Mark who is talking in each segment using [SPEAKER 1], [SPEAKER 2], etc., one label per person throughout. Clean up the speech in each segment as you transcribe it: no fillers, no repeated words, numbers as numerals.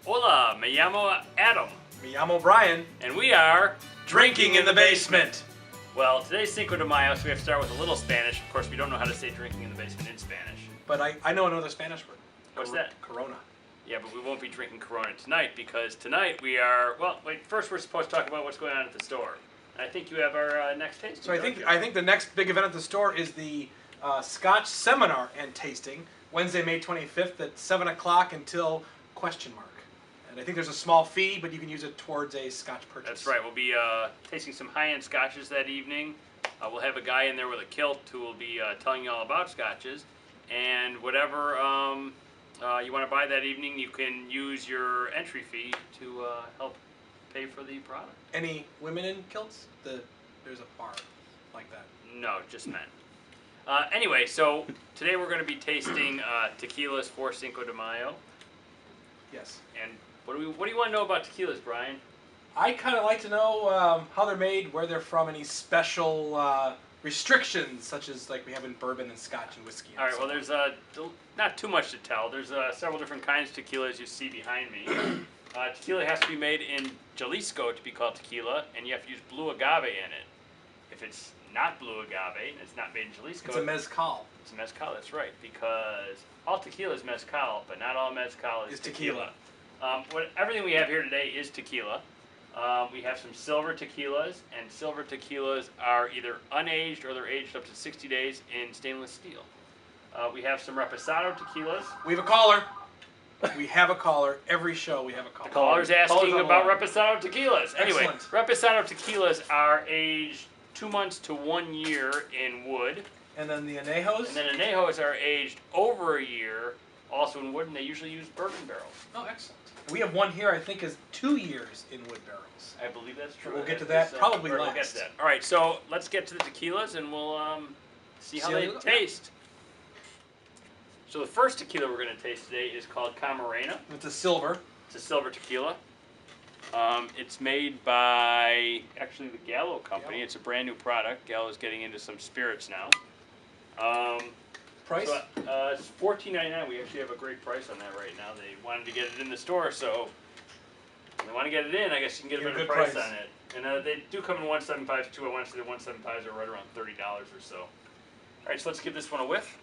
[SPEAKER 1] Hola, me llamo Adam.
[SPEAKER 2] Me llamo Bryan.
[SPEAKER 1] And we are
[SPEAKER 2] Drinking in the Basement.
[SPEAKER 1] Well, today's Cinco de Mayo, so we have to start with a little Spanish. Of course, we don't know how to say drinking in the basement in Spanish.
[SPEAKER 2] But I know another Spanish word.
[SPEAKER 1] What's that?
[SPEAKER 2] Corona.
[SPEAKER 1] Yeah, but we won't be drinking Corona tonight because tonight we are, well, wait, first we're supposed to talk about what's going on at the store. I think you have our next tasting.
[SPEAKER 2] So I think the next big event at the store is the Scotch Seminar and Tasting, Wednesday, May 25th at 7 o'clock until ? And I think there's a small fee, but you can use it towards a Scotch purchase.
[SPEAKER 1] That's right. We'll be tasting some high-end scotches that evening. We'll have a guy in there with a kilt who will be telling you all about scotches. And whatever you want to buy that evening, you can use your entry fee to help pay for the product.
[SPEAKER 2] Any women in kilts? There's a bar like that.
[SPEAKER 1] No, just men. Anyway, so today we're going to be tasting tequilas for Cinco de Mayo.
[SPEAKER 2] Yes.
[SPEAKER 1] And what do you want to know about tequilas, Bryan?
[SPEAKER 2] I kind of like to know how they're made, where they're from, any special restrictions, such as like we have in bourbon and scotch and whiskey. And
[SPEAKER 1] all right, well, there's not too much to tell. There's several different kinds of tequilas you see behind me. Tequila has to be made in Jalisco to be called tequila, and you have to use blue agave in it. If it's not blue agave and it's not made in Jalisco,
[SPEAKER 2] it's a mezcal.
[SPEAKER 1] It's a mezcal, that's right, because all tequila is mezcal, but not all mezcal is tequila. Everything we have here today is tequila. We have some silver tequilas, and silver tequilas are either unaged or they're aged up to 60 days in stainless steel. We have some reposado tequilas.
[SPEAKER 2] We have a caller. We have a caller. Every show we have a caller.
[SPEAKER 1] The caller's asking about reposado tequilas. Anyway,
[SPEAKER 2] Excellent.
[SPEAKER 1] reposado tequilas are aged 2 months to 1 year in wood.
[SPEAKER 2] And then the añejos?
[SPEAKER 1] And then añejos are aged over a year, also in wood, and they usually use bourbon barrels.
[SPEAKER 2] Oh, excellent. We have one here, I think, is 2 years in wood barrels.
[SPEAKER 1] I believe that's true.
[SPEAKER 2] We'll get to that probably last.
[SPEAKER 1] We'll get to that. All right, so let's get to the tequilas, and we'll see how they taste. So the first tequila we're going to taste today is called Camarena.
[SPEAKER 2] It's a silver.
[SPEAKER 1] It's a silver tequila. It's made by, actually, the Gallo Company. It's a brand new product. Gallo's getting into some spirits now.
[SPEAKER 2] Price?
[SPEAKER 1] So, it's $14.99. We actually have a great price on that right now. They wanted to get it in the store, so if they want to get it in, I guess you can get a better price on it. And they do come in 175s too. I want to say the 175s are right around $30 or so. All right, so let's give this one a whiff.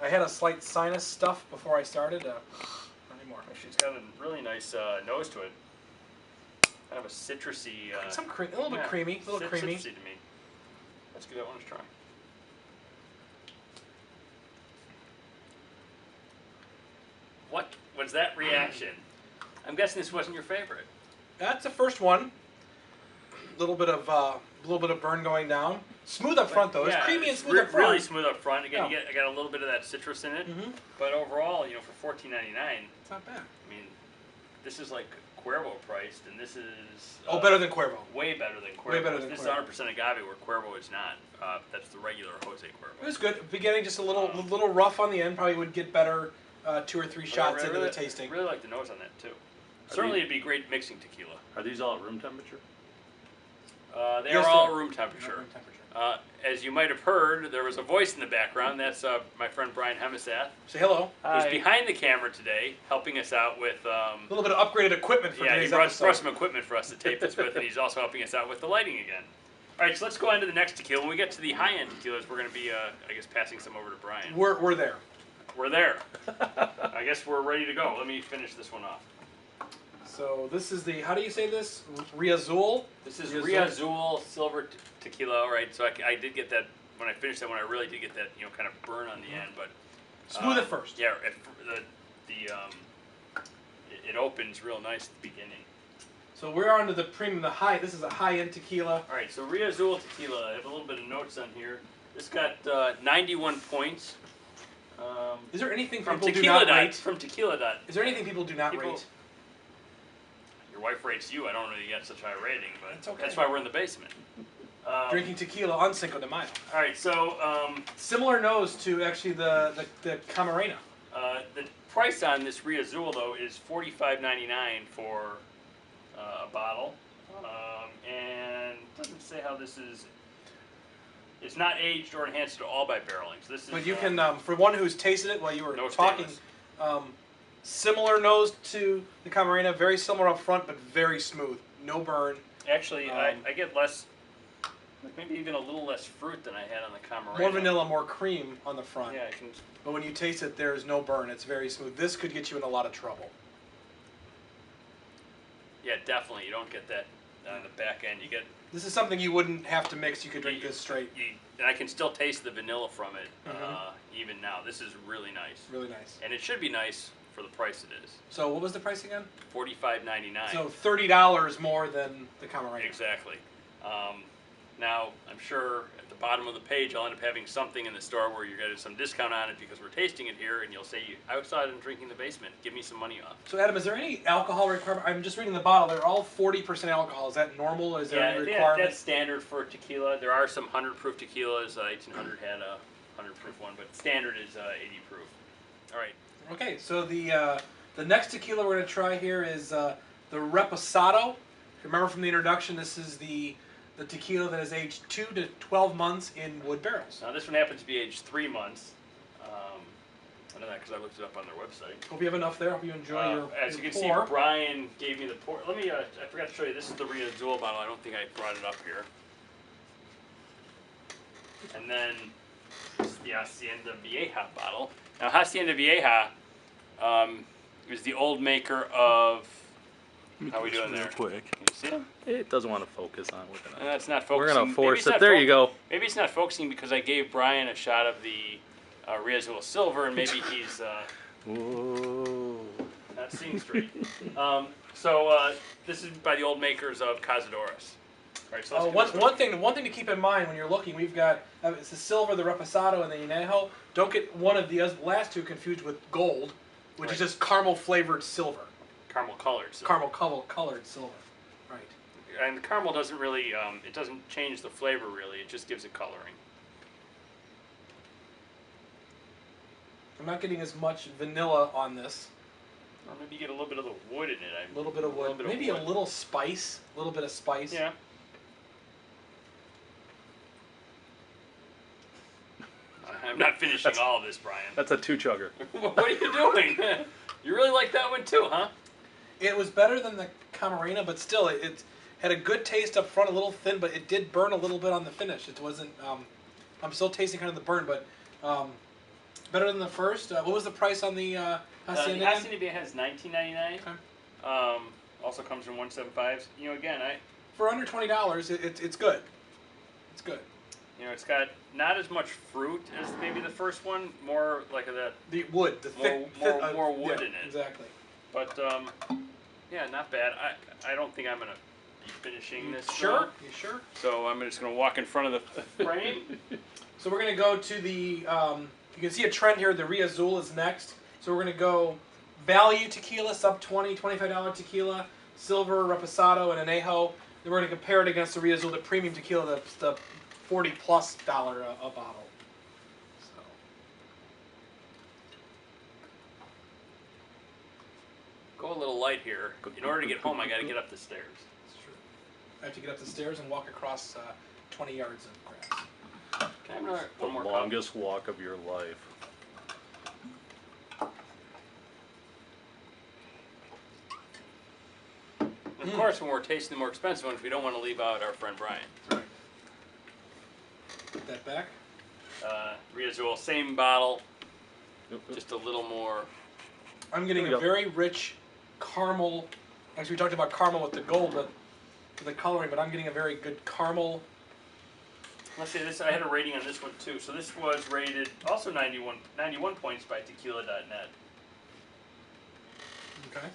[SPEAKER 2] I had a slight sinus stuff before I started. Not anymore.
[SPEAKER 1] Actually, it's got a really nice nose to it. Kind of a citrusy.
[SPEAKER 2] A little bit creamy. A little creamy.
[SPEAKER 1] Citrusy to me. Let's give that one a try. What was that reaction? I'm guessing this wasn't your favorite.
[SPEAKER 2] That's the first one. A little bit of burn going down. Smooth up front though. It's creamy and smooth up front.
[SPEAKER 1] Really smooth up front. Again, I got a little bit of that citrus in it. Mm-hmm. But overall, for $14.99,
[SPEAKER 2] it's not bad.
[SPEAKER 1] I mean, this is like Cuervo priced, and this is
[SPEAKER 2] better than Cuervo.
[SPEAKER 1] Way better than Cuervo.
[SPEAKER 2] Way better than
[SPEAKER 1] this
[SPEAKER 2] Cuervo.
[SPEAKER 1] is 100% agave, where Cuervo is not. That's the regular Jose Cuervo.
[SPEAKER 2] It was good. Beginning just a little rough on the end. Probably would get better 2 or 3 shots into the tasting.
[SPEAKER 1] I really like the nose on that too. Certainly, it'd be great mixing tequila.
[SPEAKER 3] Are these all at room temperature?
[SPEAKER 1] They are all room temperature. As you might have heard, there was a voice in the background. That's my friend Bryan Hemisath.
[SPEAKER 2] Say hello.
[SPEAKER 1] Who's behind the camera today, helping us out with a
[SPEAKER 2] little bit of upgraded equipment for today's episode.
[SPEAKER 1] He brought some equipment for us to tape this with, and he's also helping us out with the lighting again. All right, so let's go on to the next tequila. When we get to the high-end tequilas, we're going to be, I guess, passing some over to Bryan.
[SPEAKER 2] We're there.
[SPEAKER 1] We're there. I guess we're ready to go. Let me finish this one off.
[SPEAKER 2] So this is how do you say this? Riazul?
[SPEAKER 1] This is Riazul silver tequila, all right? So I did get that, when I finished that one, I really did get that, kind of burn on the end, but...
[SPEAKER 2] Smooth at first.
[SPEAKER 1] Yeah, it opens real nice at the beginning.
[SPEAKER 2] So we're on to the premium, this is a high-end tequila.
[SPEAKER 1] All right, so Riazul tequila, I have a little bit of notes on here. This got 91 points.
[SPEAKER 2] Is there anything
[SPEAKER 1] from
[SPEAKER 2] people do not rate?
[SPEAKER 1] From Tequila.
[SPEAKER 2] Is there anything people do not rate?
[SPEAKER 1] Your wife rates you. I don't really get such high rating, but
[SPEAKER 2] that's okay.
[SPEAKER 1] That's why we're in the basement.
[SPEAKER 2] Drinking tequila on Cinco de Mayo.
[SPEAKER 1] All right, so...
[SPEAKER 2] similar nose to actually the Camarena.
[SPEAKER 1] The price on this Riazul, though, is $45.99 for a bottle. And it doesn't say how this is... It's not aged or enhanced at all by barreling. So this is,
[SPEAKER 2] but you can, for one who's tasted it while you were talking, Similar nose to the Camarena, very similar up front, but very smooth. No burn.
[SPEAKER 1] Actually, I get less, like maybe even a little less fruit than I had on the Camarena.
[SPEAKER 2] More vanilla, more cream on the front.
[SPEAKER 1] Yeah, I can.
[SPEAKER 2] But when you taste it, there's no burn. It's very smooth. This could get you in a lot of trouble.
[SPEAKER 1] Yeah, definitely. You don't get that on the back end. You get.
[SPEAKER 2] This is something you wouldn't have to mix. You could drink this straight.
[SPEAKER 1] And I can still taste the vanilla from it, even now. This is really nice.
[SPEAKER 2] Really nice.
[SPEAKER 1] And it should be nice for the price it is.
[SPEAKER 2] So what was the price again?
[SPEAKER 1] $45.99.
[SPEAKER 2] So $30 more than the Camarena.
[SPEAKER 1] Exactly. Now, I'm sure at the bottom of the page I'll end up having something in the store where you're getting some discount on it because we're tasting it here, and you'll say, outside I'm drinking the basement. Give me some money off.
[SPEAKER 2] So Adam, is there any alcohol requirement? I'm just reading the bottle. They're all 40% alcohol. Is that normal? Is there any requirement?
[SPEAKER 1] Yeah, that's standard for tequila. There are some 100 proof tequilas. 1800 had a 100 proof one, but standard is 80 proof. All right.
[SPEAKER 2] Okay, so the next tequila we're going to try here is the Reposado. If you remember from the introduction, this is the tequila that is aged 2 to 12 months in wood barrels.
[SPEAKER 1] Now this one happens to be aged 3 months. I know that because I looked it up on their website.
[SPEAKER 2] Hope you have enough there. Hope you enjoy your
[SPEAKER 1] As you can
[SPEAKER 2] pour.
[SPEAKER 1] see, Bryan gave me the pour. Let me, I forgot to show you, this is the Riazul bottle. I don't think I brought it up here. And then this is the Hacienda Vieja bottle. Now Hacienda Vieja is the old maker of... How are we doing there?
[SPEAKER 3] Quick.
[SPEAKER 1] Can you see it?
[SPEAKER 3] It doesn't want to focus on it.
[SPEAKER 1] It's not focusing.
[SPEAKER 3] We're gonna force it. There you go.
[SPEAKER 1] Maybe it's not focusing because I gave Bryan a shot of the Riazul Silver, and maybe he's
[SPEAKER 3] Whoa.
[SPEAKER 1] not seeing straight. This is by the old makers of Cazadores. All right, so
[SPEAKER 2] one thing to keep in mind when you're looking, we've got it's the silver, the Reposado, and the Añejo. Don't get one of the last two confused with gold, which is just caramel flavored silver.
[SPEAKER 1] Caramel colored silver.
[SPEAKER 2] Caramel colored silver. Right.
[SPEAKER 1] And the caramel doesn't really, it doesn't change the flavor really. It just gives it coloring.
[SPEAKER 2] I'm not getting as much vanilla on this.
[SPEAKER 1] Or maybe you get a little bit of the wood in it.
[SPEAKER 2] A little bit of wood. Maybe a little spice. A little bit of spice.
[SPEAKER 1] Yeah. I'm not finishing all of this, Bryan.
[SPEAKER 3] That's a 2-chugger.
[SPEAKER 1] What are you doing? You really like that one too, huh?
[SPEAKER 2] It was better than the Camarena, but still, it had a good taste up front, a little thin, but it did burn a little bit on the finish. It wasn't. I'm still tasting kind of the burn, but better than the first. What was the price on the Hacienda?
[SPEAKER 1] The Hacienda Vieja has $19.99.
[SPEAKER 2] Okay.
[SPEAKER 1] Also comes in 175s. You know, again,
[SPEAKER 2] for under $20, it's good. It's good.
[SPEAKER 1] You know, it's got not as much fruit as maybe the first one. More like
[SPEAKER 2] the wood, the thick,
[SPEAKER 1] more wood in it.
[SPEAKER 2] Exactly.
[SPEAKER 1] But yeah, not bad. I don't think I'm gonna be finishing this.
[SPEAKER 2] Sure? You sure?
[SPEAKER 1] So I'm just gonna walk in front of the frame.
[SPEAKER 2] So we're gonna go to the. You can see a trend here. The Riazul is next. So we're gonna go value tequila, sub $20, $25 tequila, silver, Reposado, and Añejo. Then we're gonna compare it against the Riazul, the premium tequila, the $40+ a bottle. So.
[SPEAKER 1] Go a little light here. In order to get home, I got to get up the stairs.
[SPEAKER 2] That's true. I have to get up the stairs and walk across 20 yards of grass.
[SPEAKER 1] Can I have one more
[SPEAKER 3] The longest walk of your life.
[SPEAKER 1] And of course, when we're tasting the more expensive ones, we don't want to leave out our friend Bryan.
[SPEAKER 2] Right. Put that back.
[SPEAKER 1] Riazul, same bottle, just a little more.
[SPEAKER 2] I'm getting a very rich caramel. Actually, we talked about caramel with the gold, but with the coloring. But I'm getting a very good caramel.
[SPEAKER 1] Let's see, this I had a rating on this one too. So this was rated also 91 points by tequila.net.
[SPEAKER 2] Okay.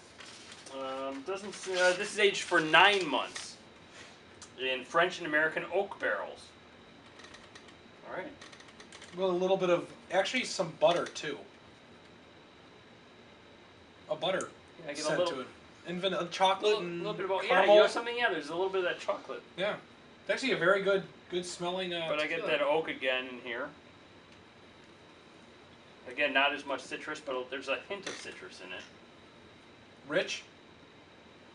[SPEAKER 1] Doesn't this is aged for 9 months in French and American oak barrels. All right.
[SPEAKER 2] Well, a little bit of actually some butter too. A butter
[SPEAKER 1] Yeah, I get
[SPEAKER 2] scent
[SPEAKER 1] a little,
[SPEAKER 2] to it, and vanilla, chocolate, and
[SPEAKER 1] little bit of
[SPEAKER 2] caramel.
[SPEAKER 1] yeah, you know something? Yeah, there's a little bit of that chocolate.
[SPEAKER 2] Yeah, it's actually a very good smelling.
[SPEAKER 1] But I get that oak again in here. Again, not as much citrus, but there's a hint of citrus in it.
[SPEAKER 2] Rich,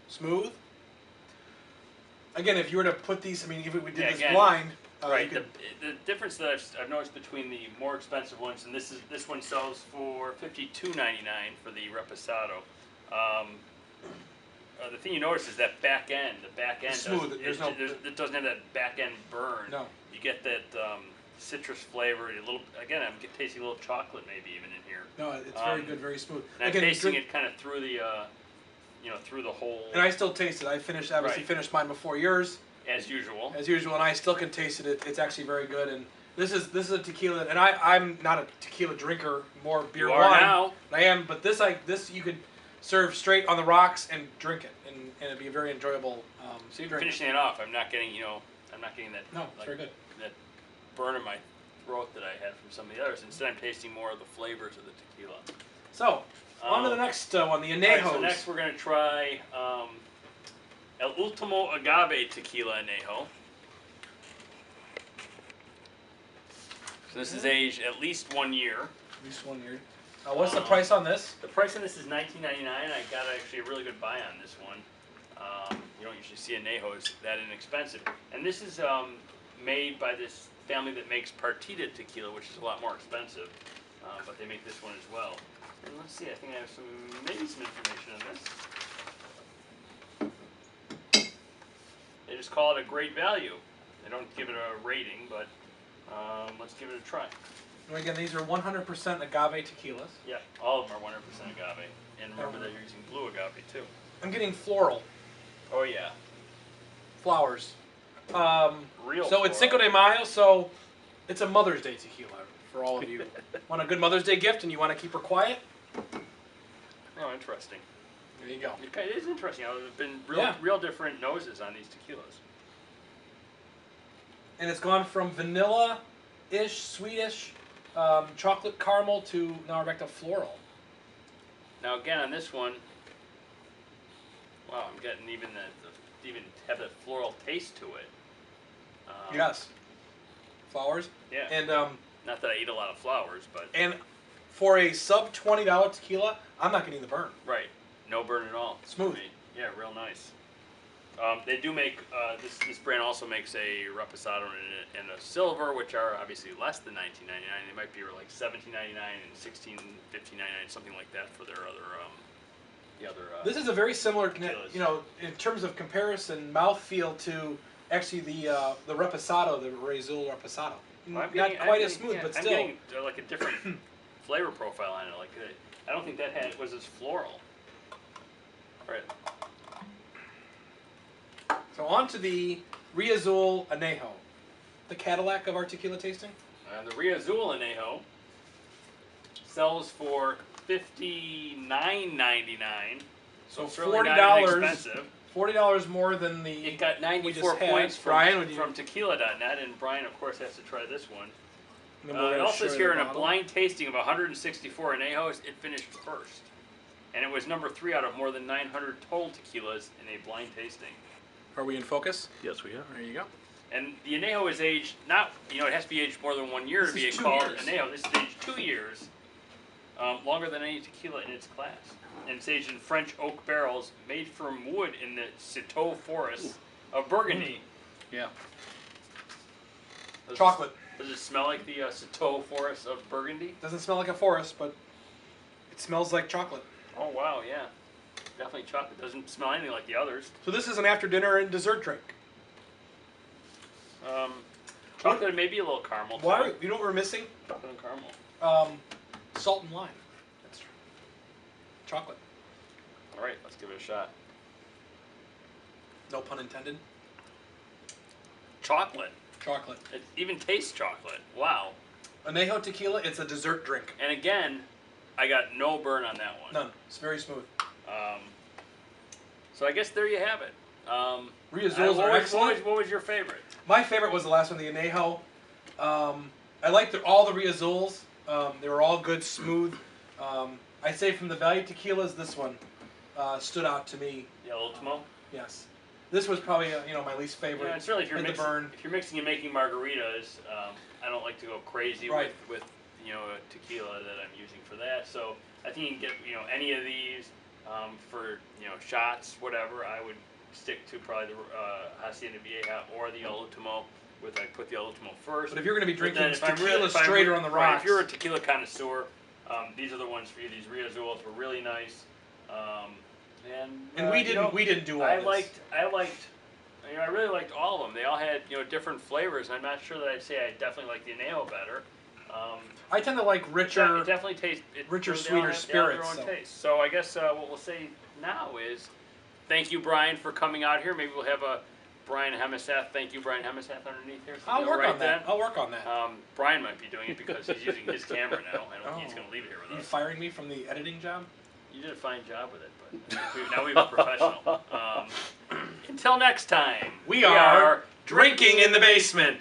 [SPEAKER 2] smooth. Again, if you were to put these, I mean, if we did this blind,
[SPEAKER 1] Right. The difference that I've noticed between the more expensive ones, and this one sells for $52.99 for the Reposado. The thing you notice is that back end. The back end
[SPEAKER 2] smooth.
[SPEAKER 1] It doesn't have that back end burn.
[SPEAKER 2] No.
[SPEAKER 1] You get that citrus flavor. A little. Again, I'm tasting a little chocolate maybe even in here.
[SPEAKER 2] No, it's very good, very smooth.
[SPEAKER 1] And I'm tasting it kind of through the, through the whole.
[SPEAKER 2] And I still taste it. I finished mine before yours.
[SPEAKER 1] As usual.
[SPEAKER 2] As usual, and I still can taste it. It's actually very good. And this is a tequila, and I'm not a tequila drinker, more beer
[SPEAKER 1] you
[SPEAKER 2] wine.
[SPEAKER 1] are now.
[SPEAKER 2] I am, but this you could serve straight on the rocks and drink it, and it'd be a very enjoyable.
[SPEAKER 1] So you're finishing it off. I'm not getting that.
[SPEAKER 2] No, it's very good.
[SPEAKER 1] That burn in my throat that I had from some of the others. Instead, I'm tasting more of the flavors of the tequila.
[SPEAKER 2] So on to the next one, the Anejos.
[SPEAKER 1] Right, so next we're going to try El Ultimo Agave Tequila Anejo. So this is aged at least 1 year.
[SPEAKER 2] At least 1 year. What's the price on this?
[SPEAKER 1] The price on this is $19.99. I got actually a really good buy on this one. You don't usually see Anejos that inexpensive. And this is made by this family that makes Partida Tequila, which is a lot more expensive. But they make this one as well. And let's see, I think I have maybe some information on this. They just call it a great value. They don't give it a rating, but let's give it a try.
[SPEAKER 2] And again, these are 100% agave tequilas.
[SPEAKER 1] Yeah, all of them are 100% agave. And remember that you're using blue agave too.
[SPEAKER 2] I'm getting floral.
[SPEAKER 1] Oh yeah.
[SPEAKER 2] Flowers.
[SPEAKER 1] Real
[SPEAKER 2] So it's Cinco de Mayo, so it's a Mother's Day tequila for all of you. Want a good Mother's Day gift and you want to keep her quiet?
[SPEAKER 1] Oh, interesting.
[SPEAKER 2] There you go.
[SPEAKER 1] It is interesting. There have been real different noses on these tequilas.
[SPEAKER 2] And it's gone from vanilla-ish, sweetish, chocolate caramel to now we're back to floral.
[SPEAKER 1] Now again on this one, wow, I'm getting even have that floral taste to it.
[SPEAKER 2] Yes. Flowers.
[SPEAKER 1] Yeah.
[SPEAKER 2] And
[SPEAKER 1] not that I eat a lot of flowers, but
[SPEAKER 2] and for a sub $20 tequila, I'm not getting the burn.
[SPEAKER 1] right, no burn at all.
[SPEAKER 2] Smooth.
[SPEAKER 1] Yeah, real nice. They do make this brand also makes a reposado and a silver, which are obviously less than $19.99. They might be like $17.99 and $16.59, something like that for their other
[SPEAKER 2] This is a very similar,
[SPEAKER 1] tequilas.
[SPEAKER 2] In terms of comparison, mouthfeel to actually the Reposado, the Azul Reposado. Not quite as smooth, but still.
[SPEAKER 1] I'm getting like a different flavor profile on it. Like I don't think that was as floral. All right.
[SPEAKER 2] So on to the Riazul Anejo, the Cadillac of our tequila tasting.
[SPEAKER 1] The Riazul Anejo sells for $59.99. So it's really not inexpensive.
[SPEAKER 2] $40 more than the.
[SPEAKER 1] It got 94 points
[SPEAKER 2] Bryan,
[SPEAKER 1] from tequila.net, and Bryan, of course, has to try this one.
[SPEAKER 2] It
[SPEAKER 1] also says here in a blind tasting of 164 Anejos, it finished first. And it was number 3 out of more than 900 total tequilas in a blind tasting.
[SPEAKER 2] Are we in focus?
[SPEAKER 3] Yes, we are.
[SPEAKER 2] There you go.
[SPEAKER 1] And the Anejo is aged, it has to be aged more than 1 year to be called Anejo. This is aged 2 years, longer than any tequila in its class. And it's aged in French oak barrels made from wood in the Citeaux forest of Burgundy.
[SPEAKER 2] Yeah.
[SPEAKER 1] Chocolate. Does it smell like the Citeaux forest of Burgundy?
[SPEAKER 2] Doesn't smell like a forest, but it smells like chocolate.
[SPEAKER 1] Oh wow, yeah. Definitely chocolate. Doesn't smell anything like the others.
[SPEAKER 2] So this is an after dinner and dessert drink.
[SPEAKER 1] Chocolate and maybe a little caramel.
[SPEAKER 2] Why? You know what we're missing?
[SPEAKER 1] Chocolate and caramel.
[SPEAKER 2] Salt and lime. That's true. Chocolate.
[SPEAKER 1] All right, let's give it a shot.
[SPEAKER 2] No pun intended.
[SPEAKER 1] Chocolate.
[SPEAKER 2] Chocolate.
[SPEAKER 1] It even tastes chocolate. Wow.
[SPEAKER 2] Anejo tequila, it's a dessert drink.
[SPEAKER 1] And again, I got no burn on that one.
[SPEAKER 2] None. It's very smooth.
[SPEAKER 1] So I guess there you have it.
[SPEAKER 2] Riazuls are excellent.
[SPEAKER 1] What was your favorite?
[SPEAKER 2] My favorite was the last one, the Anejo. I liked all the Riazuls. They were all good, smooth. I'd say from the value tequilas, this one stood out to me.
[SPEAKER 1] The Ultimo?
[SPEAKER 2] Yes. This was probably my least favorite.
[SPEAKER 1] Yeah, certainly if you're mixing and making margaritas, I don't like to go crazy with a tequila that I'm using for that. So I think you can get any of these for shots, whatever. I would stick to probably the Hacienda Vieja or the Ultimo. with like put the Ultimo first.
[SPEAKER 2] But if you're going to be
[SPEAKER 1] But
[SPEAKER 2] drinking
[SPEAKER 1] then if I'm
[SPEAKER 2] tequila
[SPEAKER 1] if I'm
[SPEAKER 2] straight or on the
[SPEAKER 1] right,
[SPEAKER 2] rocks,
[SPEAKER 1] if you're a tequila connoisseur, these are the ones for you. These Riazuelos were really nice.
[SPEAKER 2] and we didn't do all
[SPEAKER 1] I
[SPEAKER 2] this.
[SPEAKER 1] I really liked all of them. They all had different flavors. And I'm not sure that I'd say I definitely like the Añejo better.
[SPEAKER 2] I tend to like richer.
[SPEAKER 1] It definitely tastes
[SPEAKER 2] richer,
[SPEAKER 1] they all
[SPEAKER 2] sweeter
[SPEAKER 1] have
[SPEAKER 2] spirits,
[SPEAKER 1] their own
[SPEAKER 2] so.
[SPEAKER 1] taste. So I guess what we'll say now is, thank you, Bryan, for coming out here. Maybe we'll have a Bryan Hemeseth. Thank you, Bryan Hemeseth, underneath here. So
[SPEAKER 2] I'll work
[SPEAKER 1] right
[SPEAKER 2] on that.
[SPEAKER 1] then.
[SPEAKER 2] I'll work on that.
[SPEAKER 1] Bryan might be doing it because he's using his camera now. I don't think he's
[SPEAKER 2] Oh.
[SPEAKER 1] going to leave it here with
[SPEAKER 2] Are you
[SPEAKER 1] us.
[SPEAKER 2] firing me from the editing job?
[SPEAKER 1] You did a fine job with it, but now we have a professional. Until next time,
[SPEAKER 2] We are drinking in the basement.